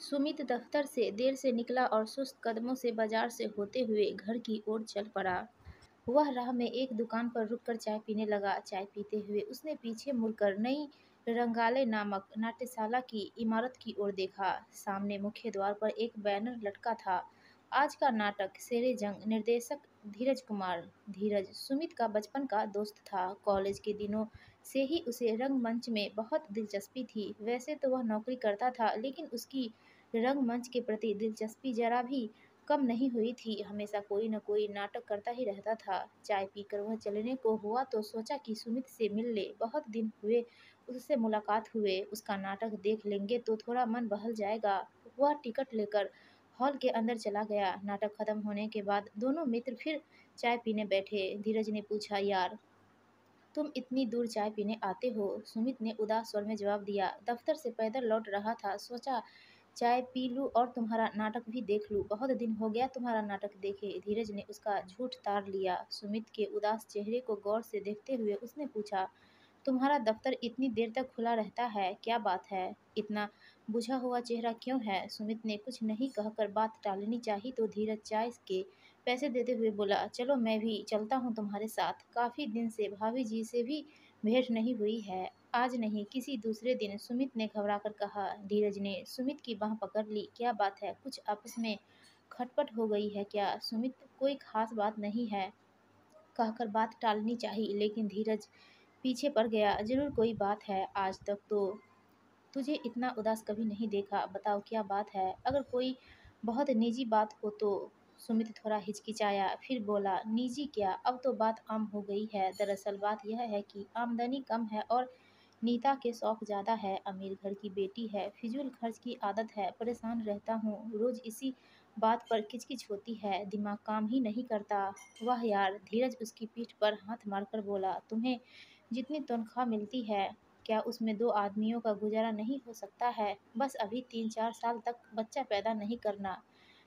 सुमित दफ्तर से देर से निकला और सुस्त कदमों से बाजार से होते हुए घर की ओर चल पड़ा। वह राह में एक दुकान पर रुककर चाय पीने लगा। चाय पीते हुए उसने पीछे मुड़कर नई रंगालय नामक नाट्यशाला की इमारत की ओर देखा। सामने मुख्य द्वार पर एक बैनर लटका था, आज का नाटक शेरे जंग। निर्देशक धीरज कुमार। धीरज सुमित का बचपन का दोस्त था। कॉलेज के दिनों से ही उसे रंगमंच में बहुत दिलचस्पी थी। वैसे तो वह नौकरी करता था, लेकिन उसकी रंगमंच के प्रति दिलचस्पी जरा भी कम नहीं हुई थी। हमेशा कोई न कोई नाटक करता ही रहता था। चाय पीकर वह चलने को हुआ तो सोचा कि सुमित से मिल ले, बहुत दिन हुए उससे मुलाकात हुए। उसका नाटक देख लेंगे तो थोड़ा मन बहल जाएगा। वह टिकट लेकर हॉल के अंदर चला गया। नाटक खत्म होने के बाद दोनों मित्र फिर चाय पीने बैठे। धीरज ने पूछा, यार तुम इतनी दूर चाय पीने आते हो? सुमित ने उदास स्वर में जवाब दिया, दफ्तर से पैदल लौट रहा था, सोचा चाय पी लूं और तुम्हारा नाटक भी देख लूं। बहुत दिन हो गया तुम्हारा नाटक देखे। धीरज ने उसका झूठ ताड़ लिया। सुमित के उदास चेहरे को गौर से देखते हुए उसने पूछा, तुम्हारा दफ्तर इतनी देर तक खुला रहता है, क्या बात है? इतना बुझा हुआ चेहरा क्यों है? सुमित ने कुछ नहीं कहकर बात टालनी चाही तो धीरज चाय के पैसे देते हुए बोला, चलो मैं भी चलता हूँ तुम्हारे साथ। काफी दिन से भाभी जी से भी भेंट नहीं हुई है। आज नहीं, किसी दूसरे दिन, सुमित ने घबराकर कहा। धीरज ने सुमित की बांह पकड़ ली। क्या बात है, कुछ आपस में खटपट हो गई है क्या? सुमित, कोई खास बात नहीं है कहकर बात टालनी चाहिए, लेकिन धीरज पीछे पड़ गया। जरूर कोई बात है, आज तक तो तुझे इतना उदास कभी नहीं देखा। बताओ क्या बात है? अगर कोई बहुत निजी बात हो तो। सुमित थोड़ा हिचकिचाया, फिर बोला, निजी क्या, अब तो बात आम हो गई है। दरअसल बात यह है कि आमदनी कम है और नीता के शौक ज़्यादा है। अमीर घर की बेटी है, फिजूल खर्च की आदत है, परेशान रहता हूँ। रोज इसी बात पर किचकिच होती है, दिमाग काम ही नहीं करता। वाह यार, धीरज उसकी पीठ पर हाथ मारकर बोला, तुम्हें जितनी तनख्वाह मिलती है, क्या उसमें दो आदमियों का गुजारा नहीं हो सकता है? बस अभी 3-4 साल तक बच्चा पैदा नहीं करना।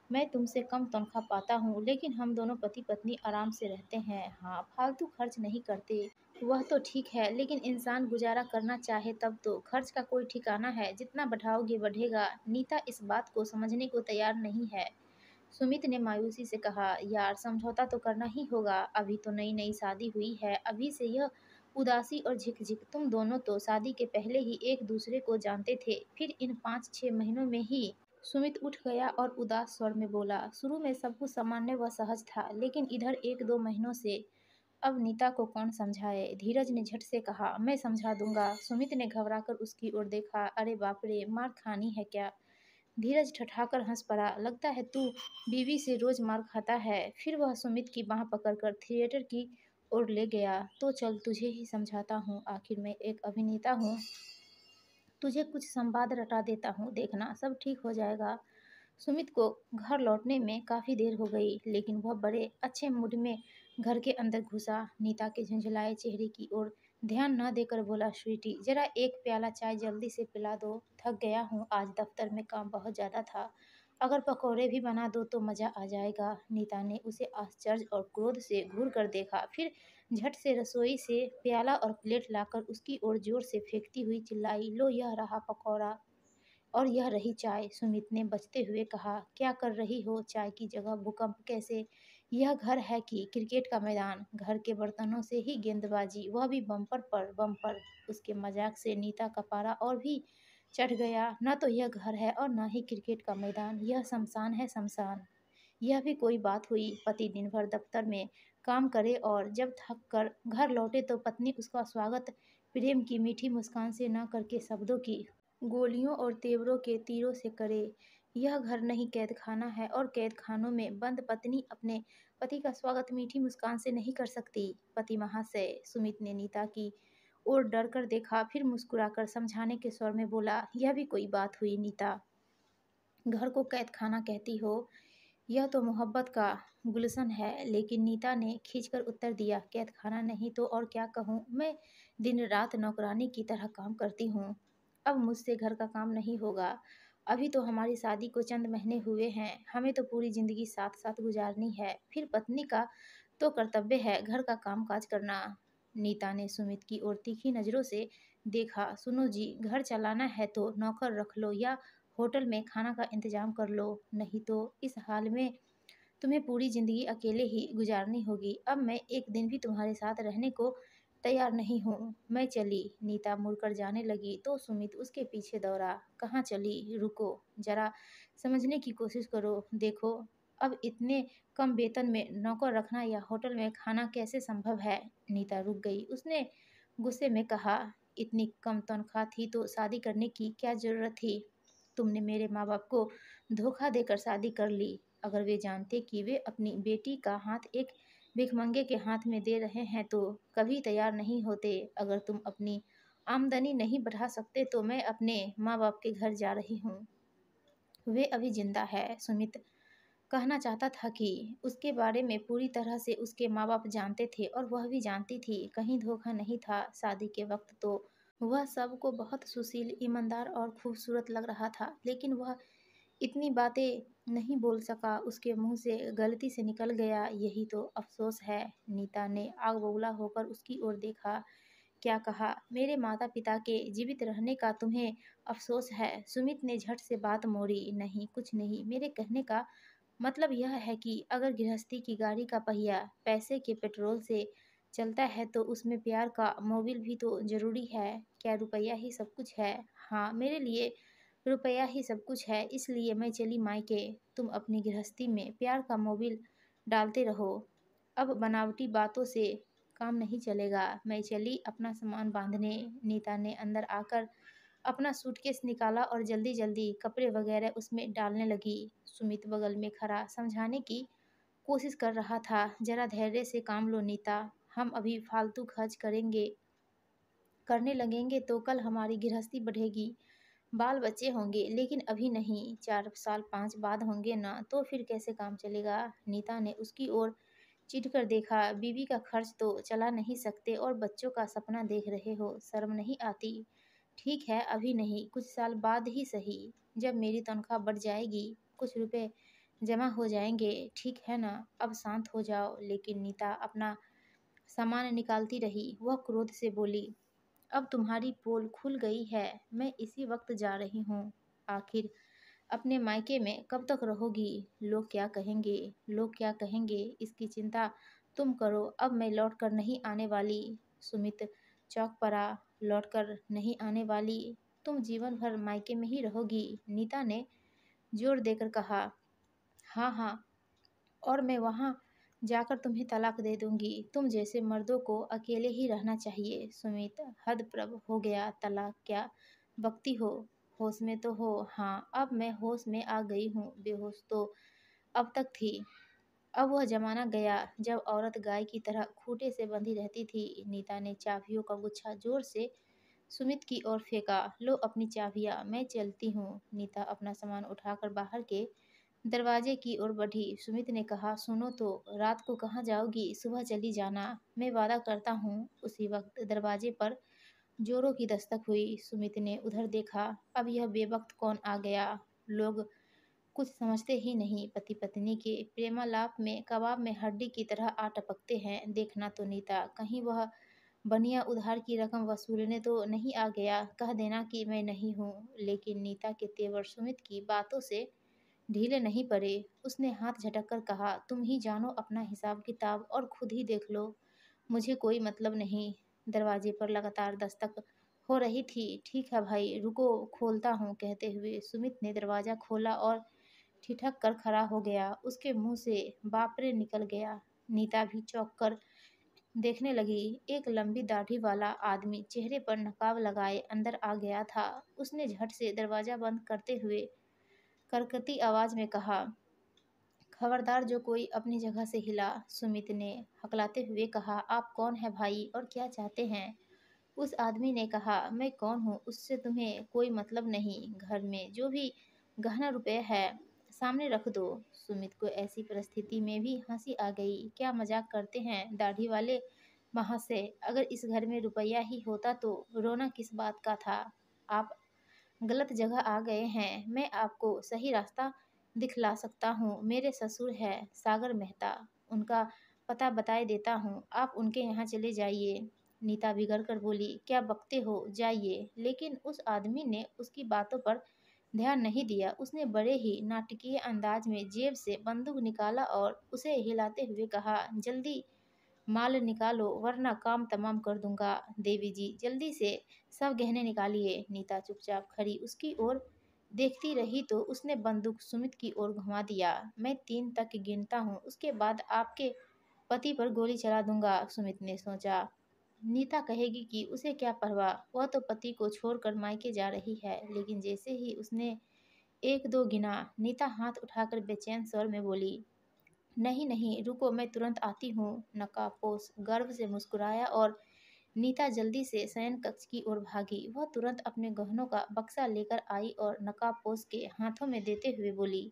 मैं तुमसे कम तनख्वाह पाता हूँ, लेकिन हम दोनों पति पत्नी आराम से रहते हैं। हाँ, फालतू खर्च नहीं करते। वह तो ठीक है, लेकिन इंसान गुजारा करना चाहे तब तो। खर्च का कोई ठिकाना है, जितना बढ़ाओगे बढ़ेगा। नीता इस बात को समझने को तैयार नहीं है। सुमित ने मायूसी से कहा, यार समझौता तो करना ही होगा। अभी तो नई नई शादी हुई है, अभी से यह उदासी और झिकझिक। तुम दोनों तो शादी के पहले ही एक दूसरे को जानते थे, फिर इन 5-6 महीनों में ही। सुमित उठ गया और उदास स्वर में बोला, शुरू में सब कुछ सामान्य व सहज था, लेकिन इधर 1-2 महीनों से अब नीता को कौन समझाए? धीरज ने झट से कहा, मैं समझा दूंगा। सुमित ने घबराकर उसकी ओर देखा। अरे बाप रे, मार खानी है क्या? धीरज ठठाकर हंस पड़ा, लगता है तू बीवी से रोज मार खाता है। फिर वह सुमित की बांह पकड़कर थिएटर की ओर ले गया। तो चल तुझे ही समझाता हूँ, आखिर मैं एक अभिनेता हूँ। तुझे कुछ संवाद रटा देता हूँ, देखना सब ठीक हो जाएगा। सुमित को घर लौटने में काफ़ी देर हो गई, लेकिन वह बड़े अच्छे मूड में घर के अंदर घुसा। नीता के झुंझुलाए चेहरे की ओर ध्यान न देकर बोला, स्वीटी जरा एक प्याला चाय जल्दी से पिला दो, थक गया हूँ, आज दफ्तर में काम बहुत ज़्यादा था। अगर पकौड़े भी बना दो तो मज़ा आ जाएगा। नीता ने उसे आश्चर्य और क्रोध से घूर कर देखा, फिर झट से रसोई से प्याला और प्लेट लाकर उसकी ओर जोर से फेंकती हुई चिल्लाई, लो यह रहा पकौड़ा और यह रही चाय। सुमित ने बचते हुए कहा, क्या कर रही हो? चाय की जगह भूकंप कैसे? यह घर है कि क्रिकेट का मैदान? घर के बर्तनों से ही गेंदबाजी, वह भी बम्पर पर बम्पर। उसके मजाक से नीता का पारा और भी चढ़ गया। न तो यह घर है और न ही क्रिकेट का मैदान, यह शमशान है, शमशान। यह भी कोई बात हुई? पति दिन भर दफ्तर में काम करे और जब थक कर घर लौटे तो पत्नी उसका स्वागत प्रेम की मीठी मुस्कान से न करके शब्दों की गोलियों और तेवरों के तीरों से करे। यह घर नहीं, कैद खाना है, और कैद खानों में बंद पत्नी अपने पति का स्वागत मीठी मुस्कान से नहीं कर सकती। पति महाशय, सुमित ने नीता की ओर डर कर देखा, फिर मुस्कुराकर समझाने के स्वर में बोला, यह भी कोई बात हुई नीता? घर को कैद खाना कहती हो? यह तो मोहब्बत का गुलशन है। लेकिन नीता ने खींचकर उत्तर दिया, कैद खाना नहीं तो और क्या कहूँ, मैं दिन रात नौकरानी की तरह काम करती हूँ। अब मुझसे घर का काम नहीं होगा। अभी तो हमारी शादी को चंद महीने हुए हैं, हमें तो पूरी जिंदगी साथ साथ गुजारनी है। फिर पत्नी का तो कर्तव्य है घर का काम काज करना। नीता ने सुमित की ओर तीखी नजरों से देखा, सुनो जी, घर चलाना है तो नौकर रख लो या होटल में खाना का इंतजाम कर लो, नहीं तो इस हाल में तुम्हें पूरी ज़िंदगी अकेले ही गुजारनी होगी। अब मैं एक दिन भी तुम्हारे साथ रहने को तैयार नहीं हूँ। मैं चली। नीता मुड़कर जाने लगी तो सुमित उसके पीछे दौड़ा। कहाँ चली? रुको, ज़रा समझने की कोशिश करो। देखो, अब इतने कम वेतन में नौकर रखना या होटल में खाना कैसे संभव है? नीता रुक गई। उसने गुस्से में कहा, इतनी कम तनख्वाह थी तो शादी करने की क्या ज़रूरत थी? तुमने मेरे माँ-बाप को धोखा देकर शादी कर ली। अगर वे जानते कि वे अपनी बेटी का हाथ एक भिखमंगे के हाथ में दे रहे हैं तो कभी तैयार नहीं होते। अगर तुम अपनी आमदनी नहीं बढ़ा सकते तो मैं अपने माँ-बाप के घर जा रही हूँ। वे अभी जिंदा है। सुमित कहना चाहता था कि उसके बारे में पूरी तरह से उसके माँ-बाप जानते थे और वह भी जानती थी। कहीं धोखा नहीं था। शादी के वक्त तो वह सबको बहुत सुशील, ईमानदार और खूबसूरत लग रहा था, लेकिन वह इतनी बातें नहीं बोल सका। उसके मुंह से गलती से निकल गया। यही तो अफसोस है। नीता ने आग बबूला होकर उसकी ओर देखा। क्या कहा? मेरे माता पिता के जीवित रहने का तुम्हें अफसोस है? सुमित ने झट से बात मोड़ी। नहीं, कुछ नहीं। मेरे कहने का मतलब यह है कि अगर गृहस्थी की गाड़ी का पहिया पैसे के पेट्रोल से चलता है तो उसमें प्यार का मोबिल भी तो जरूरी है। क्या रुपया ही सब कुछ है? हाँ, मेरे लिए रुपया ही सब कुछ है, इसलिए मैं चली मायके। तुम अपनी गृहस्थी में प्यार का मोबिल डालते रहो। अब बनावटी बातों से काम नहीं चलेगा। मैं चली अपना सामान बांधने। नीता ने अंदर आकर अपना सूटकेस निकाला और जल्दी जल्दी कपड़े वगैरह उसमें डालने लगी। सुमित बगल में खड़ा समझाने की कोशिश कर रहा था। जरा धैर्य से काम लो नीता, हम अभी फालतू खर्च करने लगेंगे तो कल हमारी गृहस्थी बढ़ेगी, बाल बच्चे होंगे, लेकिन अभी नहीं। 4 साल 5 बाद होंगे ना, तो फिर कैसे काम चलेगा? नीता ने उसकी ओर चिढ़ कर देखा। बीवी का खर्च तो चला नहीं सकते और बच्चों का सपना देख रहे हो, शर्म नहीं आती? ठीक है, अभी नहीं, कुछ साल बाद ही सही। जब मेरी तनख्वाह बढ़ जाएगी, कुछ रुपए जमा हो जाएंगे, ठीक है ना? अब शांत हो जाओ। लेकिन नीता अपना सामान निकालती रही। वह क्रोध से बोली, अब तुम्हारी पोल खुल गई है। मैं इसी वक्त जा रही हूँ। आखिर अपने मायके में कब तक रहोगी? लोग क्या कहेंगे? लोग क्या कहेंगे, इसकी चिंता तुम करो। अब मैं लौट कर नहीं आने वाली। सुमित चौंक पड़ा। लौट कर नहीं आने वाली? तुम जीवन भर मायके में ही रहोगी? नीता ने जोर देकर कहा। हाँ हाँ, और मैं वहाँ जाकर तुम्हें तलाक दे दूंगी। तुम जैसे मर्दों को अकेले ही रहना चाहिए। सुमित, हद प्रभ हो गया। तलाक क्या बकती हो? होश में तो हो? हाँ, अब मैं होश में आ गई हूँ, बेहोश तो अब तक थी। अब वह जमाना गया जब औरत गाय की तरह खूंटे से बंधी रहती थी। नीता ने चाबियों का गुच्छा जोर से सुमित की ओर फेंका। लो अपनी चाबियां, मैं चलती हूँ। नीता अपना सामान उठाकर बाहर के दरवाजे की ओर बढ़ी। सुमित ने कहा, सुनो तो, रात को कहाँ जाओगी? सुबह चली जाना, मैं वादा करता हूँ। उसी वक्त दरवाजे पर जोरों की दस्तक हुई। सुमित ने उधर देखा। अब यह बेवक्त कौन आ गया? लोग कुछ समझते ही नहीं। पति पत्नी के प्रेमालाप में कबाब में हड्डी की तरह आ टपकते हैं। देखना तो नीता, कहीं वह बनिया उधार की रकम वसूलने तो नहीं आ गया। कह देना कि मैं नहीं हूँ। लेकिन नीता के तेवर सुमित की बातों से ढीले नहीं पड़े। उसने हाथ झटक कर कहा, तुम ही जानो अपना हिसाब किताब और खुद ही देख लो, मुझे कोई मतलब नहीं। दरवाजे पर लगातार दस्तक हो रही थी। ठीक है भाई, रुको, खोलता हूँ। कहते हुए सुमित ने दरवाज़ा खोला और ठिठक कर खड़ा हो गया। उसके मुंह से बापरे निकल गया। नीता भी चौंक कर देखने लगी। एक लंबी दाढ़ी वाला आदमी चेहरे पर नकाब लगाए अंदर आ गया था। उसने झट से दरवाज़ा बंद करते हुए करकती आवाज में कहा, खबरदार जो कोई अपनी जगह से हिला। सुमित ने हकलाते हुए कहा, आप कौन है भाई और क्या चाहते हैं? उस आदमी ने कहा, मैं कौन हूँ उससे तुम्हें कोई मतलब नहीं। घर में जो भी गहना रुपये है सामने रख दो। सुमित को ऐसी परिस्थिति में भी हंसी आ गई। क्या मजाक करते हैं दाढ़ी वाले महाशय? अगर इस घर में रुपया ही होता तो रोना किस बात का था? आप गलत जगह आ गए हैं। मैं आपको सही रास्ता दिखला सकता हूँ। मेरे ससुर हैं सागर मेहता, उनका पता बताए देता हूँ। आप उनके यहाँ चले जाइए। नीता बिगड़ कर बोली, क्या बकते हो, जाइए। लेकिन उस आदमी ने उसकी बातों पर ध्यान नहीं दिया। उसने बड़े ही नाटकीय अंदाज में जेब से बंदूक निकाला और उसे हिलाते हुए कहा, जल्दी माल निकालो वरना काम तमाम कर दूंगा। देवी जी जल्दी से सब गहने निकालिए। नीता चुपचाप खड़ी उसकी ओर देखती रही तो उसने बंदूक सुमित की ओर घुमा दिया। मैं 3 तक गिनता हूँ, उसके बाद आपके पति पर गोली चला दूंगा। सुमित ने सोचा, नीता कहेगी कि उसे क्या परवाह, वह तो पति को छोड़कर मायके जा रही है। लेकिन जैसे ही उसने 1-2 गिना, नीता हाथ उठाकर बेचैन स्वर में बोली, नहीं नहीं रुको, मैं तुरंत आती हूँ। नकाबपोश गर्व से मुस्कुराया और नीता जल्दी से शयन कक्ष की ओर भागी। वह तुरंत अपने गहनों का बक्सा लेकर आई और नकाबपोश के हाथों में देते हुए बोली,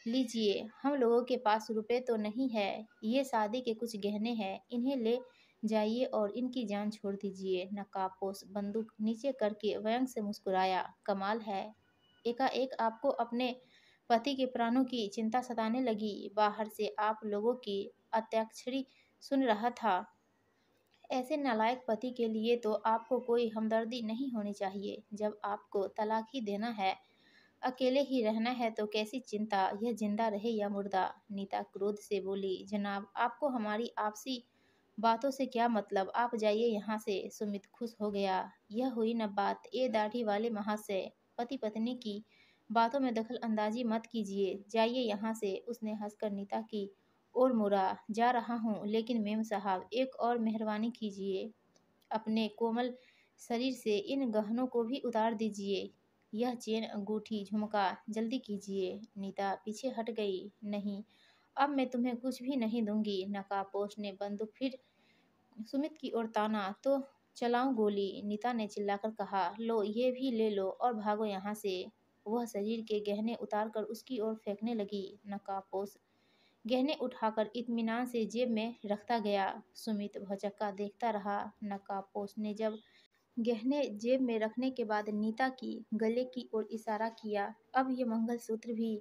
लीजिए, हम लोगों के पास रुपए तो नहीं है, ये शादी के कुछ गहने हैं, इन्हें ले जाइए और इनकी जान छोड़ दीजिए। नकाबपोश बंदूक नीचे करके व्यंग से मुस्कुराया, कमाल है, एकाएक आपको अपने पति के प्राणों की चिंता सताने लगी। बाहर से आप लोगों की अंत्याक्षरी सुन रहा था। ऐसे नालायक पति के लिए तो आपको कोई हमदर्दी नहीं होनी चाहिए। जब आपको तलाक ही देना है, अकेले ही रहना है तो कैसी चिंता, यह जिंदा रहे या मुर्दा। नीता क्रोध से बोली, जनाब आपको हमारी आपसी बातों से क्या मतलब, आप जाइए यहाँ से। सुमित खुश हो गया, यह हुई न बात। ए दाढ़ी वाले महाशय, पति पत्नी की बातों में दखल अंदाजी मत कीजिए, जाइए यहाँ से। उसने हंसकर नीता की ओर मुड़ा, जा रहा हूँ, लेकिन मेम साहब एक और मेहरबानी कीजिए, अपने कोमल शरीर से इन गहनों को भी उतार दीजिए। यह चेन, अंगूठी, झुमका, जल्दी कीजिए। नीता पीछे हट गई, नहीं, अब मैं तुम्हें कुछ भी नहीं दूंगी। नकाबपोश ने बंदूक फिर सुमित की ओर ताना, तो चलाऊं गोली। नीता ने चिल्लाकर कहा, लो ये भी ले लो और भागो यहाँ से। वह शरीर के गहने उतारकर उसकी ओर फेंकने लगी। नकाबपोश गहने उठाकर इत्मीनान से जेब में रखता गया। सुमित भौचक्का देखता रहा। नकाबपोश ने जब गहने जेब में रखने के बाद नीता की गले की ओर इशारा किया, अब ये मंगलसूत्र भी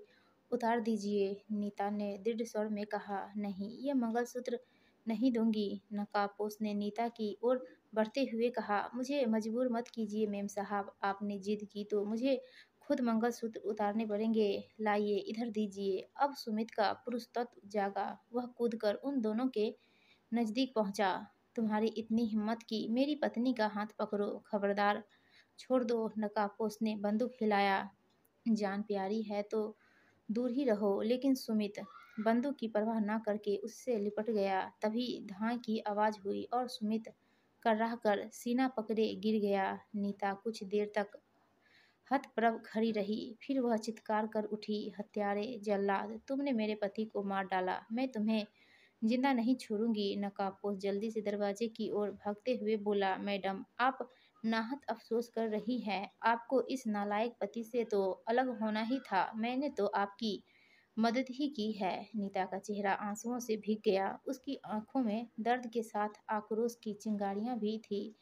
उतार दीजिए। नीता ने दृढ़ स्वर में कहा, नहीं, ये मंगलसूत्र नहीं दूंगी। नकाबपोश ने नीता की ओर बढ़ते हुए कहा, मुझे मजबूर मत कीजिए मेम साहब, आपने जिद की तो मुझे खुद मंगलसूत्र उतारने पड़ेंगे। लाइए, इधर दीजिए। अब सुमित का पुरुष तत्व जागा। वह कूदकर उन दोनों के नजदीक पहुंचा। तुम्हारी इतनी हिम्मत कि मेरी पत्नी का हाथ पकड़ो, खबरदार, छोड़ दो। नकाबपोश ने बंदूक हिलाया, जान प्यारी है तो दूर ही रहो। लेकिन सुमित बंदूक की परवाह न करके उससे लिपट गया। तभी धाय की आवाज हुई और सुमित कर्राह कर सीना पकड़े गिर गया। नीता कुछ देर तक हतप्रभ खड़ी रही, फिर वह चित्कार कर उठी, हत्यारे, जल्लाद, तुमने मेरे पति को मार डाला, मैं तुम्हें जिंदा नहीं छोड़ूंगी। नकाबपोश जल्दी से दरवाजे की ओर भागते हुए बोला, मैडम आप नाहक अफसोस कर रही हैं, आपको इस नालायक पति से तो अलग होना ही था, मैंने तो आपकी मदद ही की है। नीता का चेहरा आंसुओं से भीग गया, उसकी आंखों में दर्द के साथ आक्रोश की चिंगारियां भी थी।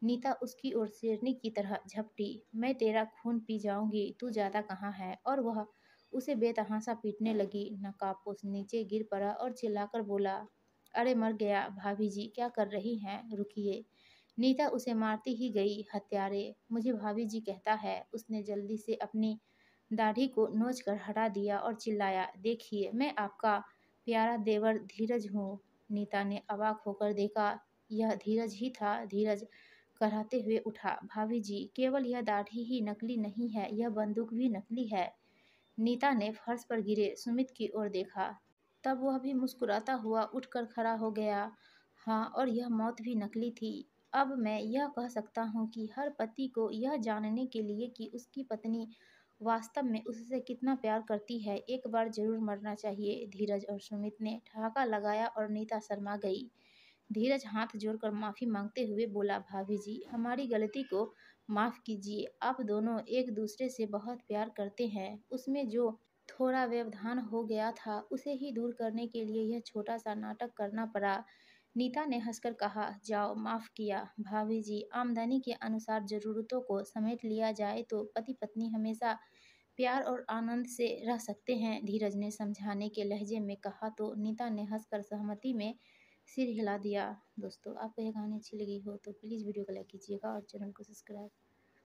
नीता उसकी ओर शेरनी की तरह झपटी, मैं तेरा खून पी जाऊंगी, तू ज्यादा कहाँ है। और वह उसे बेतहाशा पीटने लगी। नकाबपोश नीचे गिर पड़ा और चिल्लाकर बोला, अरे मर गया, भाभी जी क्या कर रही हैं, रुकिए। नीता उसे मारती ही गई, हत्यारे, मुझे भाभी जी कहता है। उसने जल्दी से अपनी दाढ़ी को नोच कर हटा दिया और चिल्लाया, देखिए मैं आपका प्यारा देवर धीरज हूँ। नीता ने अवाक होकर देखा, यह धीरज ही था। धीरज कराहते हुए उठा, भाभी जी केवल यह दाढ़ी ही नकली नहीं है, यह बंदूक भी नकली है। नीता ने फर्श पर गिरे सुमित की ओर देखा, तब वह भी मुस्कुराता हुआ उठकर खड़ा हो गया। हाँ, और यह मौत भी नकली थी। अब मैं यह कह सकता हूँ कि हर पति को यह जानने के लिए कि उसकी पत्नी वास्तव में उससे कितना प्यार करती है, एक बार जरूर मरना चाहिए। धीरज और सुमित ने ठहाका लगाया और नीता शर्मा गई। धीरज हाथ जोड़कर माफी मांगते हुए बोला, भाभी जी हमारी गलती को माफ कीजिए, आप दोनों एक दूसरे से बहुत प्यार करते हैं, उसमें जो थोड़ा व्यवधान हो गया था उसे ही दूर करने के लिए यह छोटा सा नाटक करना पड़ा। नीता ने हंसकर कहा, जाओ, माफ किया। भाभी जी आमदनी के अनुसार जरूरतों को समेट लिया जाए तो पति पत्नी हमेशा प्यार और आनंद से रह सकते हैं। धीरज ने समझाने के लहजे में कहा तो नीता ने हंसकर सहमति में सिर हिला दिया। दोस्तों आपको यह कहानी अच्छी लगी हो तो प्लीज़ वीडियो को लाइक कीजिएगा और चैनल को सब्सक्राइब